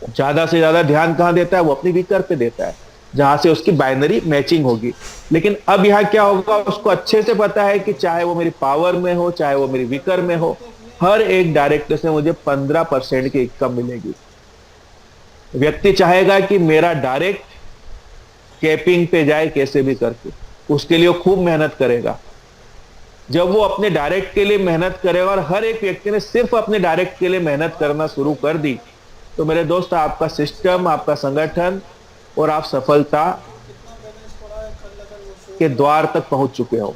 ज्यादा से ज्यादा ध्यान कहां देता है, वो अपनी वीकर पे देता है, जहां से उसकी बाइनरी मैचिंग होगी। लेकिन अब यहां क्या होगा, उसको अच्छे से पता है कि चाहे वो मेरी पावर में हो, चाहे वो मेरी वीकर में हो, हर एक डायरेक्टर से मुझे 15% की इनकम मिलेगी। व्यक्ति चाहेगा कि मेरा डायरेक्ट कैपिंग पे जाए कैसे भी करके, उसके लिए वो खूब मेहनत करेगा। जब वो अपने डायरेक्ट के लिए मेहनत करेगा और हर एक व्यक्ति ने सिर्फ अपने डायरेक्ट के लिए मेहनत करना शुरू कर दी, तो मेरे दोस्त आपका सिस्टम, आपका संगठन और आप सफलता के द्वार तक पहुंच चुके हो।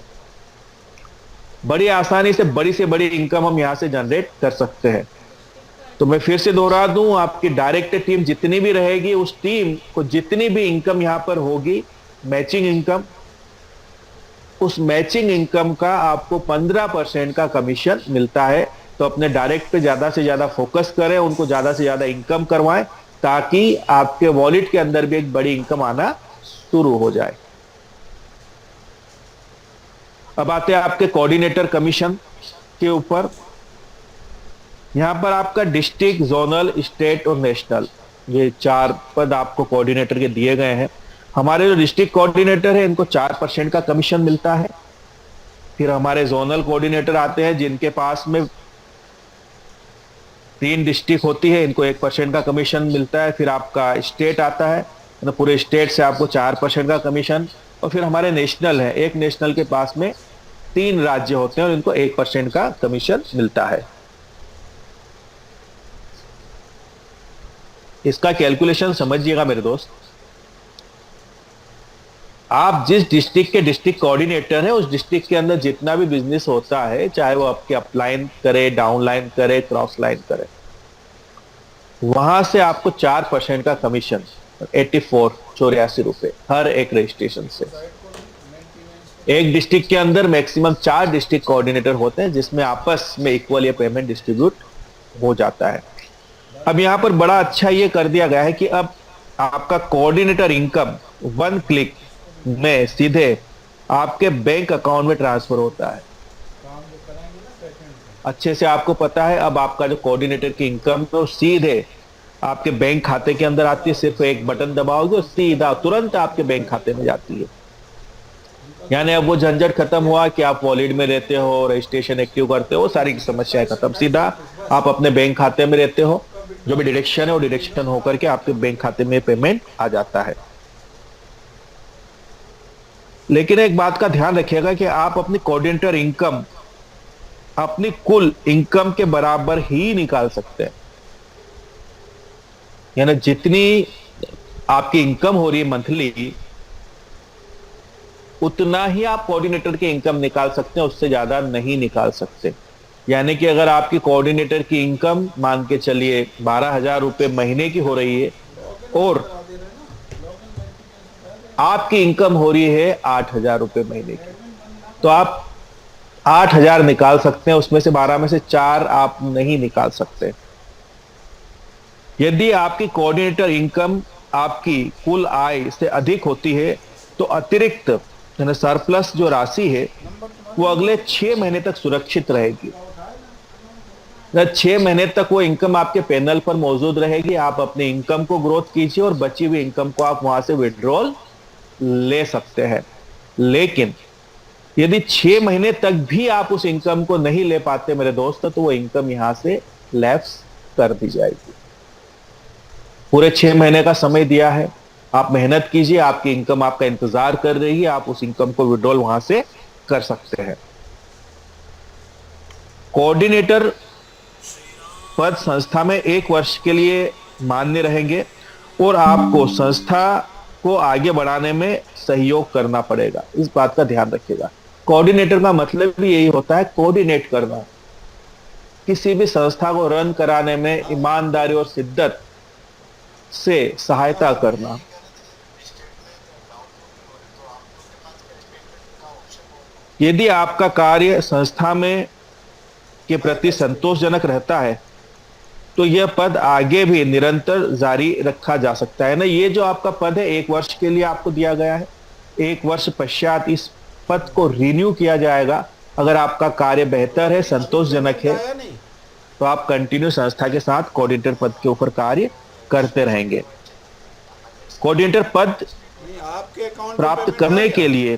बड़ी आसानी से बड़ी इनकम हम यहां से जनरेट कर सकते हैं। तो मैं फिर से दोहरा दूं, आपकी डायरेक्ट टीम जितनी भी रहेगी, उस टीम को जितनी भी इनकम यहां पर होगी, मैचिंग इनकम, उस मैचिंग इनकम का आपको 15% का कमीशन मिलता है। तो अपने डायरेक्ट पे ज्यादा से ज्यादा फोकस करें, उनको ज्यादा से ज्यादा इनकम करवाएं, ताकि आपके वॉलेट के अंदर भी एक बड़ी इनकम आना शुरू हो जाए। अब आते हैं आपके कोऑर्डिनेटर कमीशन के ऊपर। यहां पर आपका डिस्ट्रिक्ट, जोनल, स्टेट और नेशनल, ये 4 पद आपको कोऑर्डिनेटर के दिए गए हैं। हमारे जो डिस्ट्रिक्ट कोऑर्डिनेटर है, इनको 4% का कमीशन मिलता है। फिर हमारे जोनल कोऑर्डिनेटर आते हैं, जिनके पास में 3 डिस्ट्रिक्ट होती है, इनको 1% का कमीशन मिलता है। फिर आपका स्टेट आता है, तो पूरे स्टेट से आपको 4% का कमीशन। और फिर हमारे नेशनल है, एक नेशनल के पास में 3 राज्य होते हैं और इनको 1% का कमीशन मिलता है। इसका कैलकुलेशन समझिएगा मेरे दोस्त। आप जिस डिस्ट्रिक्ट के डिस्ट्रिक्ट कोऑर्डिनेटर हैं, उस डिस्ट्रिक्ट के अंदर जितना भी बिजनेस होता है, चाहे वो आपके अपलाइन करे, डाउनलाइन करे, क्रॉस लाइन करे, वहां से आपको 4% का कमीशन, 84 रुपए हर एक रजिस्ट्रेशन से। एक डिस्ट्रिक्ट के अंदर मैक्सिमम 4 डिस्ट्रिक्ट कोऑर्डिनेटर होते हैं, जिसमें आपस में इक्वल ये पेमेंट डिस्ट्रीब्यूट हो जाता है। अब यहां पर बड़ा अच्छा ये कर दिया गया है कि अब आपका कोऑर्डिनेटर इनकम 1 क्लिक में सीधे आपके बैंक अकाउंट में ट्रांसफर होता है। अच्छे से आपको पता है, अब आपका जो कोऑर्डिनेटर की इनकम है वो सीधे आपके बैंक खाते के अंदर आती है। सिर्फ एक बटन दबाओगे और सीधा तुरंत आपके बैंक खाते में जाती है। यानी अब वो झंझट खत्म हुआ कि आप वॉलेट में रहते हो, रजिस्ट्रेशन एक्टिव करते हो, सारी समस्याएं खत्म। सीधा आप अपने बैंक खाते में रहते हो, जो भी डिडक्शन है वो डिडक्शन होकर के आपके बैंक खाते में पेमेंट आ जाता है। लेकिन एक बात का ध्यान रखिएगा कि आप अपनी कोऑर्डिनेटर इनकम अपनी कुल इनकम के बराबर ही निकाल सकते हैं। यानी जितनी आपकी इनकम हो रही है मंथली, उतना ही आप कोऑर्डिनेटर की इनकम निकाल सकते हैं, उससे ज्यादा नहीं निकाल सकते। यानी कि अगर आपकी कोऑर्डिनेटर की इनकम मान के चलिए 12,000 रुपए महीने की हो रही है और आपकी इनकम हो रही है 8,000 रुपए महीने की, तो आप 8,000 निकाल सकते हैं। उसमें से 12 में से 4 आप नहीं निकाल सकते। यदि आपकी कोऑर्डिनेटर इनकम आपकी कुल आय से अधिक होती है, तो अतिरिक्त यानी सरप्लस जो राशि है वो अगले 6 महीने तक सुरक्षित रहेगी। 6 महीने तक वो इनकम आपके पैनल पर मौजूद रहेगी। आप अपनी इनकम को ग्रोथ कीजिए और बची हुई इनकम को आप वहां से विड्रॉल ले सकते हैं। लेकिन यदि 6 महीने तक भी आप उस इनकम को नहीं ले पाते मेरे दोस्त, तो वो इनकम यहां से लैप्स कर दी जाएगी। पूरे 6 महीने का समय दिया है, आप मेहनत कीजिए, आपकी इनकम आपका इंतजार कर रही है, आप उस इनकम को विड्रॉल वहां से कर सकते हैं। कोऑर्डिनेटर पद संस्था में 1 वर्ष के लिए मान्य रहेंगे और आपको संस्था को आगे बढ़ाने में सहयोग करना पड़ेगा। इस बात का ध्यान रखिएगा। कोऑर्डिनेटर का मतलब भी यही होता है, कोऑर्डिनेट करना, किसी भी संस्था को रन कराने में ईमानदारी और शिद्दत से सहायता करना। यदि आपका कार्य संस्था में के प्रति संतोषजनक रहता है, तो यह पद आगे भी निरंतर जारी रखा जा सकता है ना। ये जो आपका पद है 1 वर्ष के लिए आपको दिया गया है। 1 वर्ष पश्चात इस पद को रिन्यू किया जाएगा। अगर आपका कार्य बेहतर है, संतोषजनक है, तो आप कंटिन्यू संस्था के साथ कोऑर्डिनेटर पद के ऊपर कार्य करते रहेंगे। कोऑर्डिनेटर पद प्राप्त करने के लिए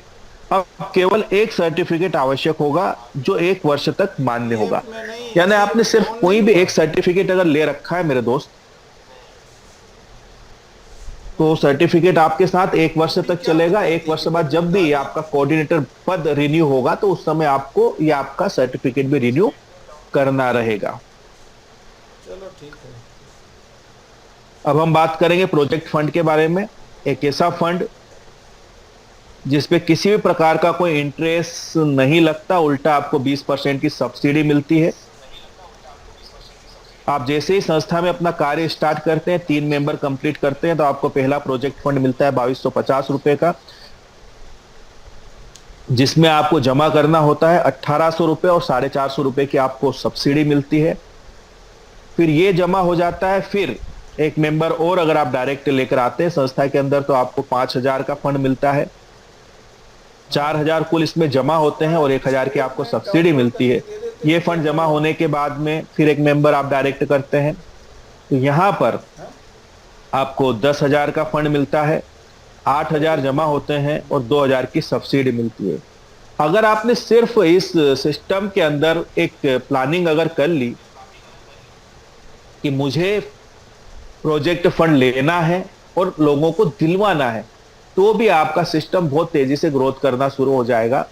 अब केवल एक सर्टिफिकेट आवश्यक होगा, जो 1 वर्ष तक मान्य होगा। यानी आपने सिर्फ कोई भी एक सर्टिफिकेट अगर ले रखा है मेरे दोस्त, तो सर्टिफिकेट आपके साथ 1 वर्ष तक चलेगा। 1 वर्ष बाद जब भी आपका कोऑर्डिनेटर पद रिन्यू होगा तो उस समय आपको ये आपका सर्टिफिकेट भी रिन्यू करना रहेगा। चलो ठीक है। अब हम बात करेंगे प्रोजेक्ट फंड के बारे में। एक ऐसा फंड जिसपे किसी भी प्रकार का कोई इंटरेस्ट नहीं लगता, उल्टा आपको 20% की सब्सिडी मिलती है। आप जैसे ही संस्था में अपना कार्य स्टार्ट करते हैं, 3 मेंबर कंप्लीट करते हैं, तो आपको पहला प्रोजेक्ट फंड मिलता है 2250 रुपए का, जिसमें आपको जमा करना होता है 1800 रुपए और 450 रुपए की आपको सब्सिडी मिलती है। फिर ये जमा हो जाता है। फिर 1 मेंबर और अगर आप डायरेक्ट लेकर आते हैं संस्था के अंदर तो आपको 5000 का फंड मिलता है। 4000 कुल इसमें जमा होते हैं और 1000 की आपको सब्सिडी मिलती है। ये फंड जमा होने के बाद में फिर 1 मेंबर आप डायरेक्ट करते हैं तो यहां पर आपको 10,000 का फंड मिलता है, 8,000 जमा होते हैं और 2,000 की सब्सिडी मिलती है। अगर आपने सिर्फ इस सिस्टम के अंदर एक प्लानिंग अगर कर ली कि मुझे प्रोजेक्ट फंड लेना है और लोगों को दिलवाना है, तो भी आपका सिस्टम बहुत तेजी से ग्रोथ करना शुरू हो जाएगा।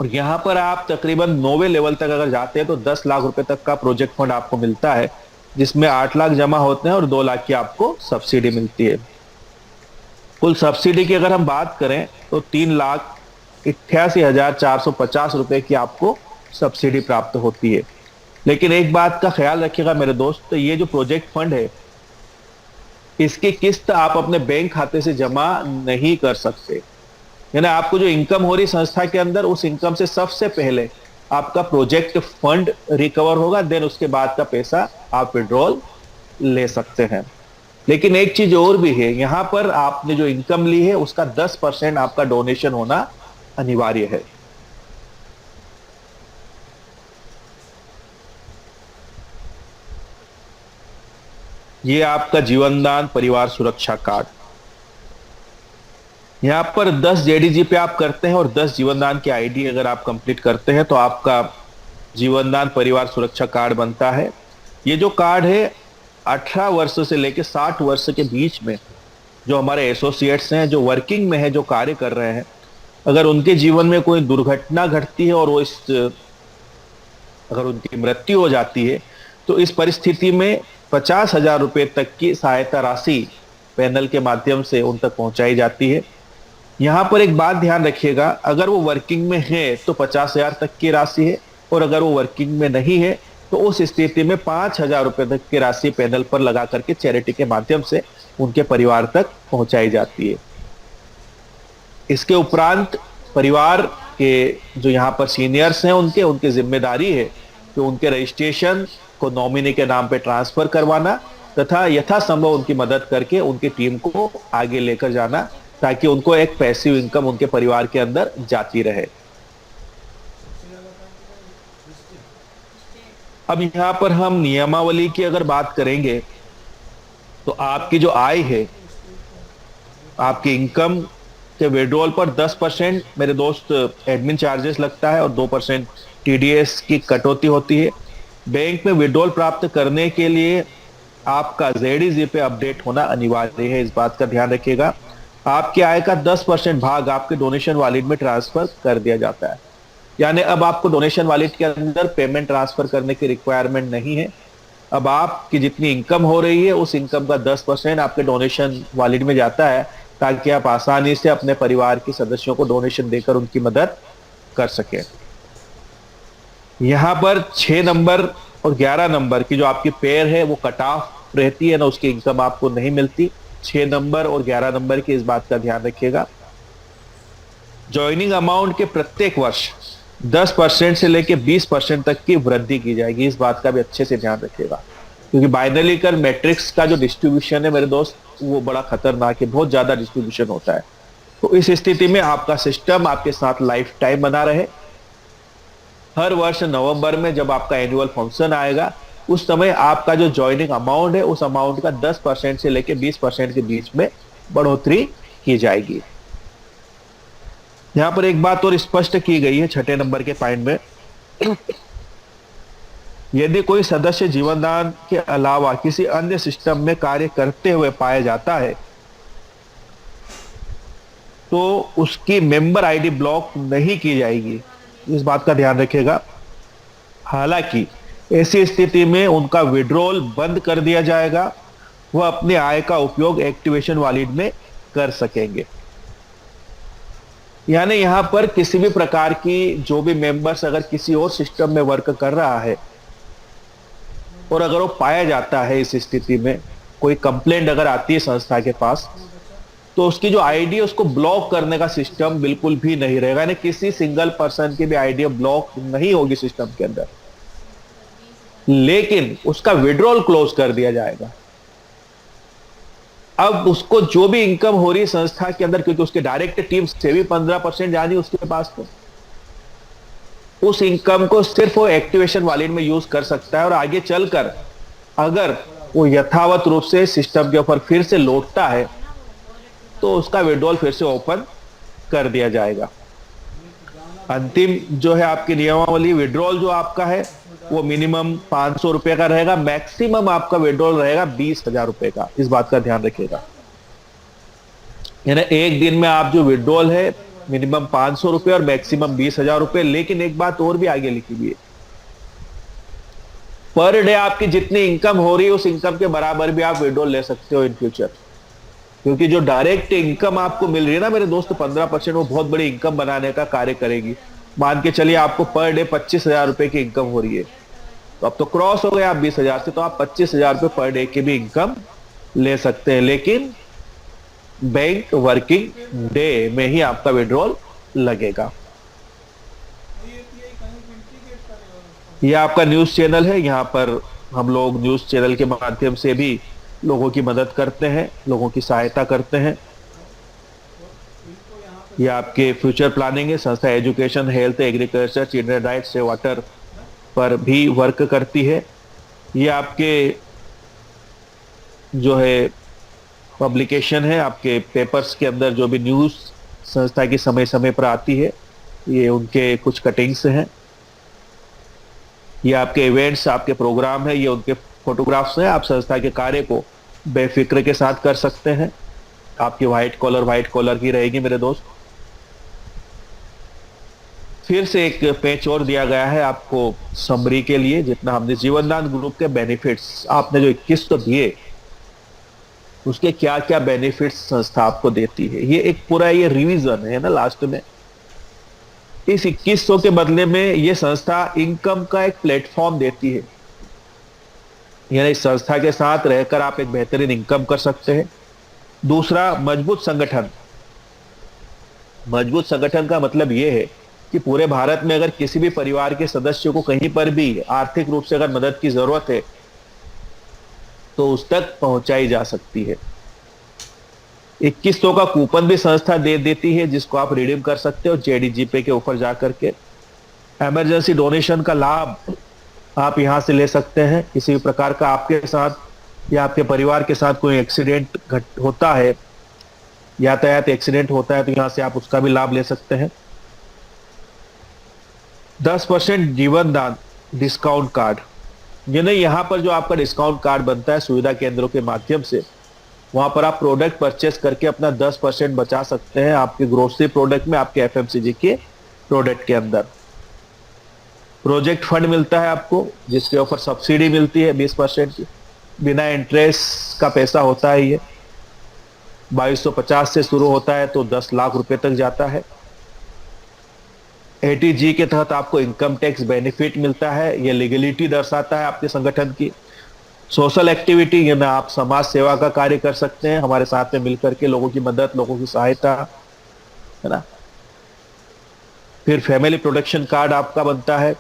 और यहां पर आप तकरीबन 9वें लेवल तक अगर जाते हैं तो 10 लाख रुपए तक का प्रोजेक्ट फंड आपको मिलता है, जिसमें 8 लाख जमा होते हैं और 2 लाख की आपको सब्सिडी मिलती है। कुल सब्सिडी की अगर हम बात करें तो 3,88,450 रुपए की आपको सब्सिडी प्राप्त होती है। लेकिन एक बात का ख्याल रखिएगा मेरे दोस्त, तो ये जो प्रोजेक्ट फंड है इसकी किस्त आप अपने बैंक खाते से जमा नहीं कर सकते। यानी आपको जो इनकम हो रही संस्था के अंदर, उस इनकम से सबसे पहले आपका प्रोजेक्ट फंड रिकवर होगा, देन उसके बाद का पैसा आप विड्रॉल ले सकते हैं। लेकिन एक चीज और भी है, यहां पर आपने जो इनकम ली है उसका 10% आपका डोनेशन होना अनिवार्य है। ये आपका जीवनदान परिवार सुरक्षा कार्ड, यहां पर 10 जेडीजी पे आप करते हैं और 10 जीवनदान की आईडी अगर आप कंप्लीट करते हैं तो आपका जीवनदान परिवार सुरक्षा कार्ड बनता है। ये जो कार्ड है 18 वर्ष से लेकर 60 वर्ष के बीच में जो हमारे एसोसिएट्स हैं, जो वर्किंग में है, जो कार्य कर रहे हैं, अगर उनके जीवन में कोई दुर्घटना घटती है और वो अगर उनकी मृत्यु हो जाती है तो इस परिस्थिति में 50,000 रुपए तक की सहायता राशि पैनल के माध्यम से उन तक पहुंचाई जाती है। यहां पर एक बात ध्यान रखिएगा, अगर वो वर्किंग में है तो 50,000 तक की राशि है, और अगर वो वर्किंग में नहीं है तो उस स्थिति में 5,000 रुपए तक की राशि पैनल पर लगा करके चैरिटी के माध्यम से उनके परिवार तक पहुंचाई जाती है। इसके उपरांत परिवार के जो यहाँ पर सीनियर्स हैं उनके जिम्मेदारी है कि उनके रजिस्ट्रेशन को नॉमिनी के नाम पे ट्रांसफर करवाना तथा यथासंभव उनकी मदद करके उनकी टीम को आगे लेकर जाना, ताकि उनको एक पैसिव इनकम उनके परिवार के अंदर जाती रहे। अब यहां पर हम नियमावली की अगर बात करेंगे तो आपकी जो आय है, आपकी इनकम के विड्रॉल पर 10% मेरे दोस्त एडमिन चार्जेस लगता है और 2% टीडीएस की कटौती होती है। बैंक में विड्रॉल प्राप्त करने के लिए आपका जेडीजी पे अपडेट होना अनिवार्य है, इस बात का ध्यान रखिएगा। आपकी आय का 10% भाग आपके डोनेशन वॉलेट में ट्रांसफर कर दिया जाता है। यानी अब आपको डोनेशन वॉलेट के अंदर पेमेंट ट्रांसफर करने की रिक्वायरमेंट नहीं है। अब आपकी जितनी इनकम हो रही है उस इनकम का 10% आपके डोनेशन वॉलेट में जाता है, ताकि आप आसानी से अपने परिवार के सदस्यों को डोनेशन देकर उनकी मदद कर सकें। यहां पर 6 नंबर और 11 नंबर की जो आपकी पेयर है वो कट ऑफ रहती है ना, उसकी इनकम आपको नहीं मिलती। 6 नंबर और 11 नंबर की इस बात का ध्यान रखिएगा। ज्वाइनिंग अमाउंट के प्रत्येक वर्ष 10% से लेकर 20% तक की वृद्धि की जाएगी, इस बात का भी अच्छे से ध्यान रखिएगा, क्योंकि बाइनरी मैट्रिक्स का जो डिस्ट्रीब्यूशन है मेरे दोस्त वो बड़ा खतरनाक है, बहुत ज्यादा डिस्ट्रीब्यूशन होता है। तो इस स्थिति में आपका सिस्टम आपके साथ लाइफ टाइम बना रहे। हर वर्ष नवंबर में जब आपका एनुअल फंक्शन आएगा उस समय आपका जो ज्वाइनिंग अमाउंट है उस अमाउंट का 10% से लेकर 20% के बीच में बढ़ोतरी की जाएगी। यहां पर एक बात और स्पष्ट की गई है 6 नंबर के पॉइंट में यदि कोई सदस्य जीवनदान के अलावा किसी अन्य सिस्टम में कार्य करते हुए पाया जाता है तो उसकी मेंबर आईडी ब्लॉक नहीं की जाएगी, इस बात का ध्यान रखिएगा। हालांकि ऐसी स्थिति में उनका विड्रॉल बंद कर दिया जाएगा, वह अपने आय का उपयोग एक्टिवेशन वॉलेट में कर सकेंगे। यानी यहां पर किसी भी प्रकार की जो भी मेंबर्स अगर किसी और सिस्टम में वर्क कर रहा है और अगर वो पाया जाता है इस स्थिति में, कोई कंप्लेंट अगर आती है संस्था के पास, तो उसकी जो आईडी है उसको ब्लॉक करने का सिस्टम बिल्कुल भी नहीं रहेगा। यानी किसी सिंगल पर्सन की भी आईडी ब्लॉक नहीं होगी सिस्टम के अंदर, लेकिन उसका विड्रॉल क्लोज कर दिया जाएगा। अब उसको जो भी इनकम हो रही है संस्था के अंदर, क्योंकि उसके डायरेक्ट टीम से भी 15% जानी उसके पास, तो उस इनकम को सिर्फ वो एक्टिवेशन वॉलेट में यूज कर सकता है। और आगे चलकर अगर वो यथावत रूप से सिस्टम के ऊपर फिर से लौटता है तो उसका विड्रॉल फिर से ओपन कर दिया जाएगा। अंतिम जो है आपकी नियमावली, विड्रॉल जो आपका है वो मिनिमम 500 रुपए का रहेगा, मैक्सिमम आपका विड्रॉल रहेगा 20,000 रुपए का, इस बात का ध्यान रखिएगा। यानी एक दिन में आप जो विड्रॉल है मिनिमम 500 रुपए और मैक्सिमम 20,000 रुपए। लेकिन एक बात और भी आगे लिखी हुई है, पर डे आपकी जितनी इनकम हो रही है उस इनकम के बराबर भी आप विड्रॉल ले सकते हो इन फ्यूचर। क्योंकि जो डायरेक्ट इनकम आपको मिल रही है ना मेरे दोस्त, 15%, वो बहुत बड़ी इनकम बनाने का कार्य करेगी। मान के चलिए आपको पर डे 25,000 रुपए की इनकम हो रही है, तो अब तो क्रॉस हो गया आप 20,000 से, तो आप 25,000 रुपए पर डे की भी इनकम ले सकते हैं। लेकिन बैंक वर्किंग डे में ही आपका विड्रॉल लगेगा। ये आपका न्यूज चैनल है, यहाँ पर हम लोग न्यूज चैनल के माध्यम से भी लोगों की मदद करते हैं, लोगों की सहायता करते हैं। ये आपके फ्यूचर प्लानिंग है। संस्था education, health, agriculture, children rights से वाटर पर भी वर्क करती है। ये आपके जो है पब्लिकेशन है, आपके पेपर्स के अंदर जो भी न्यूज संस्था की समय समय पर आती है, ये उनके कुछ कटिंग्स हैं। ये आपके इवेंट्स, आपके प्रोग्राम है, ये उनके फोटोग्राफ्स हैं। आप संस्था के कार्य को बेफिक्र के साथ कर सकते हैं। आपकी व्हाइट कॉलर की रहेगी मेरे दोस्त। फिर से एक पेज और दिया गया है आपको समरी के लिए, जितना हमने जीवनदान ग्रुप के बेनिफिट्स, आपने जो 21 दिए उसके क्या क्या बेनिफिट्स संस्था आपको देती है, ये एक पूरा ये रिवीजन है ना लास्ट में। इस 2100 के बदले में ये संस्था इनकम का एक प्लेटफॉर्म देती है। यानी इस संस्था के साथ रहकर आप एक बेहतरीन इनकम कर सकते हैं। दूसरा, मजबूत संगठन। मजबूत संगठन का मतलब यह है कि पूरे भारत में अगर किसी भी परिवार के सदस्य को कहीं पर भी आर्थिक रूप से अगर मदद की जरूरत है तो उस तक पहुंचाई जा सकती है। 2100 का कूपन भी संस्था दे देती है जिसको आप रिडीम कर सकते हो जेडीजीपे के ऊपर जाकर के। इमरजेंसी डोनेशन का लाभ आप यहां से ले सकते हैं। किसी भी प्रकार का आपके साथ या आपके परिवार के साथ कोई एक्सीडेंट होता है, यातायात एक्सीडेंट होता है, तो यहां से आप उसका भी लाभ ले सकते हैं। 10% जीवन दान डिस्काउंट कार्ड, यानी यहां पर जो आपका डिस्काउंट कार्ड बनता है सुविधा केंद्रों के माध्यम से, वहां पर आप प्रोडक्ट परचेस करके अपना 10% बचा सकते हैं आपके ग्रोसरी प्रोडक्ट में, आपके एफएमसीजी के प्रोडक्ट के अंदर। प्रोजेक्ट फंड मिलता है आपको जिसके ऊपर सब्सिडी मिलती है 20% की, बिना इंटरेस्ट का पैसा होता है। ये 2250 से शुरू होता है तो 10 लाख रुपए तक जाता है। एटीजी के तहत आपको इनकम टैक्स बेनिफिट मिलता है, ये लीगलिटी दर्शाता है आपके संगठन की। सोशल एक्टिविटी, यानी आप समाज सेवा का कार्य कर सकते हैं हमारे साथ में मिलकर के, लोगों की मदद, लोगों की सहायता, है ना। फिर फैमिली प्रोटेक्शन कार्ड आपका बनता है।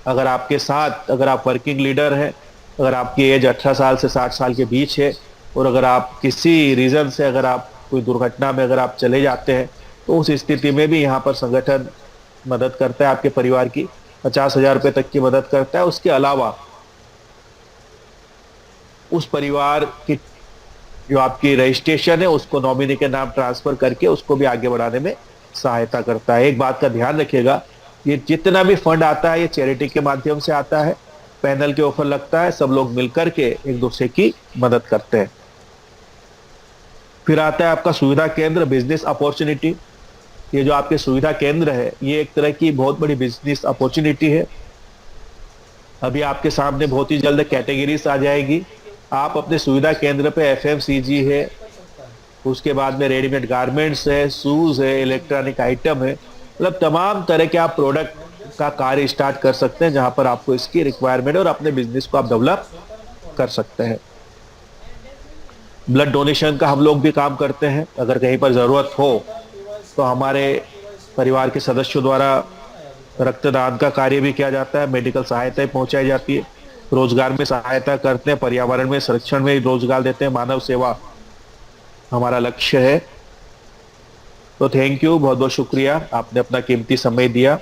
अगर आपके साथ, अगर आप वर्किंग लीडर हैं, अगर आपकी एज 18 साल से 60 साल के बीच है और अगर आप किसी रीजन से अगर आप कोई दुर्घटना में अगर आप चले जाते हैं तो उस स्थिति में भी यहाँ पर संगठन मदद करता है आपके परिवार की, 50,000 रुपए तक की मदद करता है। उसके अलावा उस परिवार की जो आपकी रजिस्ट्रेशन है उसको नॉमिनी के नाम ट्रांसफर करके उसको भी आगे बढ़ाने में सहायता करता है। एक बात का ध्यान रखिएगा, ये जितना भी फंड आता है ये चैरिटी के माध्यम से आता है, पैनल के ऊपर लगता है, सब लोग मिलकर के एक दूसरे की मदद करते हैं। फिर आता है आपका सुविधा केंद्र, बिजनेस अपॉर्चुनिटी। ये जो आपके सुविधा केंद्र है, ये एक तरह की बहुत बड़ी बिजनेस अपॉर्चुनिटी है। अभी आपके सामने बहुत ही जल्द कैटेगरीज आ जाएगी। आप अपने सुविधा केंद्र पे एफएमसीजी है, उसके बाद में रेडीमेड गारमेंट्स है, शूज है, इलेक्ट्रॉनिक आइटम है, मतलब तमाम तरह के आप प्रोडक्ट का कार्य स्टार्ट कर सकते हैं, जहां पर आपको इसकी रिक्वायरमेंट और अपने बिजनेस को आप डेवलप कर सकते हैं। ब्लड डोनेशन का हम लोग भी काम करते हैं। अगर कहीं पर जरूरत हो तो हमारे परिवार के सदस्यों द्वारा रक्तदान का कार्य भी किया जाता है, मेडिकल सहायता पहुंचाई जाती है, रोजगार में सहायता करते हैं, पर्यावरण में संरक्षण में रोजगार देते हैं, मानव सेवा हमारा लक्ष्य है। तो थैंक यू, बहुत बहुत शुक्रिया, आपने अपना कीमती समय दिया।